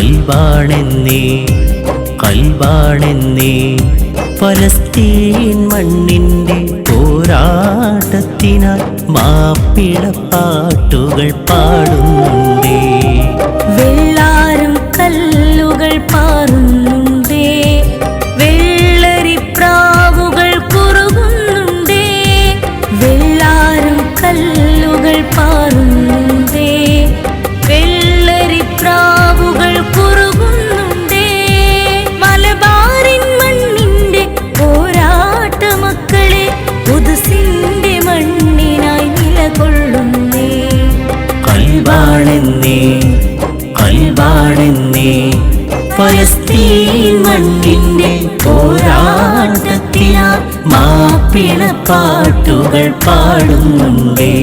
കൽബാണെന്നേ കൽബാണെന്നേ ഫലസ്തീൻ മണ്ണിൻ്റെ പോരാട്ടത്തിനായി മാപ്പിളപ്പാട്ടുകൾ പാടുന്നുണ്ടേ. വെള്ളാരം കല്ലുകൾ പാറുന്നുണ്ടേ, വെള്ളരിപ്രാവുകൾ കുറുകുന്നുണ്ടേ. വെള്ളാരം കല്ലുകൾ പാറുന്നുണ്ടേ, വെള്ളരിപ്രാവുകൾ കുറുകുന്നുണ്ടേ. മലബാറിൻ മണ്ണിൻ്റെ പോരാട്ട മക്കളെ ഖുദ്സിൻ്റെ മണ്ണിനായി നിലകൊള്ളുന്നേ. കൽബാണെന്നേ കൽബാണെന്നേ ഫലസ്തീൻ മണ്ണിൻ്റെ പോരാട്ടത്തിനായി മാപ്പിളപ്പാട്ടുകൾ പാടുന്നുണ്ടേ.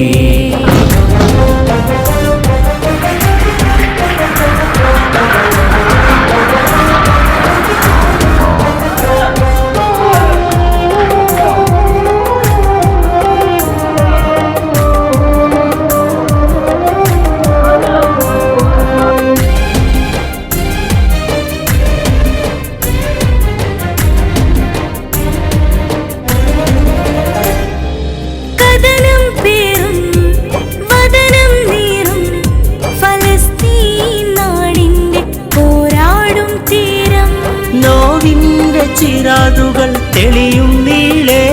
ചിറാതുകൾ തെളിയും നീളേ,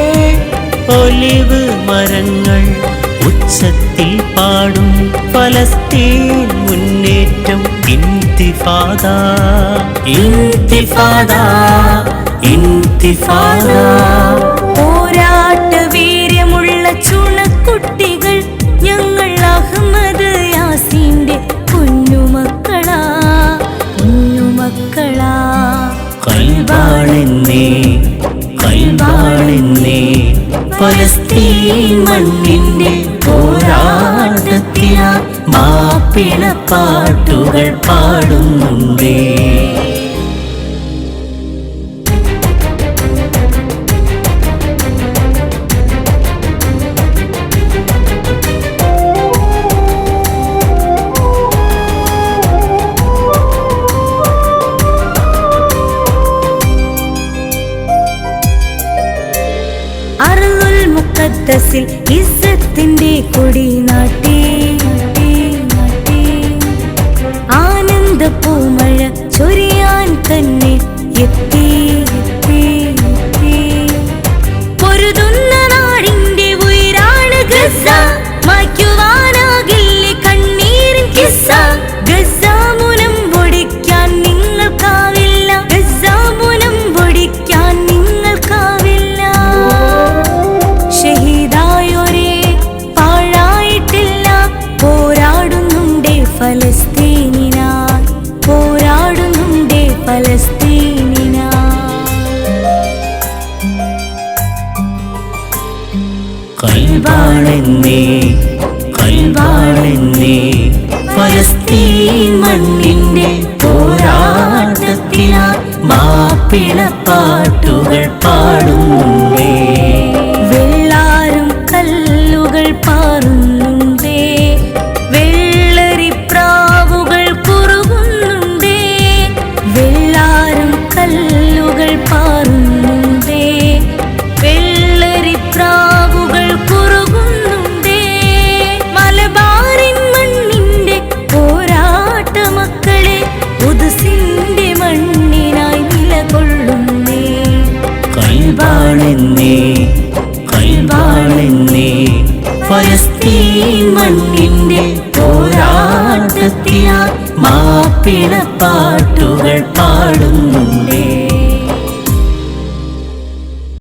ഒലിവ് മരങ്ങൾ ഉച്ചത്തിൽ പാടും. ഫലസ്തീൻ മുന്നേറ്റം ഇന്തിഫാദ ഇന്തിഫാദ ഇന്തിഫാദ. പോരാട്ട വീര്യമുള്ള ചുണക്കുട്ടികൾ ഞങ്ങൾ അഹമ്മദ് യാസീന്റെ കുഞ്ഞുമക്കളാ കുഞ്ഞുമക്കളാ. കൽബാണെന്നേ കൽബാണെന്നേ ഫലസ്തീൻ മണ്ണിൻ്റെ പോരാട്ടത്തിനായി മാപ്പിളപ്പാട്ടുകൾ പാടുന്നുണ്ടേ. അർളുൽ മുഖദ്ദസിൽ ഇസ്സത്തിന്റെ കൊടി നാട്ടി, ആനന്ദ പൂമഴ ചൊരിയാൻ തന്നെ എത്തി. പൊരുതുന്ന നാടിന്റെ ഉയരാണ് ഗസ, മായ്ക്കുവാനാകില്ല കണ്ണീരിൻ കിസ്സ. Gaza മുനം പൊടിക്കാൻ നിങ്ങൾക്കാവില്ല, Gaza മുനം പൊടിക്കാൻ നിങ്ങൾക്കാവില്ല. ഷഹീദായൊരേ പാഴായിട്ടില്ല, പോരാടുന്നുണ്ടേ ഫലസ്തീനിനായി, പോരാടുന്നുണ്ടേ ഫലസ്തീനിനായി. കൽബാണെന്നേ കൽബാണെന്നേ ഫലസ്തീൻ മണ്ണിൻ്റെ പോരാട്ടത്തിനായി മാപ്പിളപ്പാട്ടുകൾ പാടുന്നുണ്ടേ. വെള്ളാരം കല്ലുകൾ പാറുന്നുണ്ടേ, വെള്ളരിപ്രാവുകൾ കുറുകുന്നുണ്ടേ. വെള്ളാരം കല്ലുകൾ പാറുന്നുണ്ടേ, വെള്ളരിപ്രാവുകൾ കുറുകുന്നുണ്ടേ. മലബാറിൻ മണ്ണിൻ്റെ പോരാട്ട മക്കളെ ഖുദ്സിൻ്റെ മണ്ണിനായി നിലകൊള്ളുന്നേ. കൽബാണെന്നേ കൽബാണെന്നേ ഫലസ്തീൻ മണ്ണിൻ്റെ പോരാട്ടത്തിനായി മാപ്പിളപ്പാട്ടുകൾ പാടുന്നുണ്ടേ.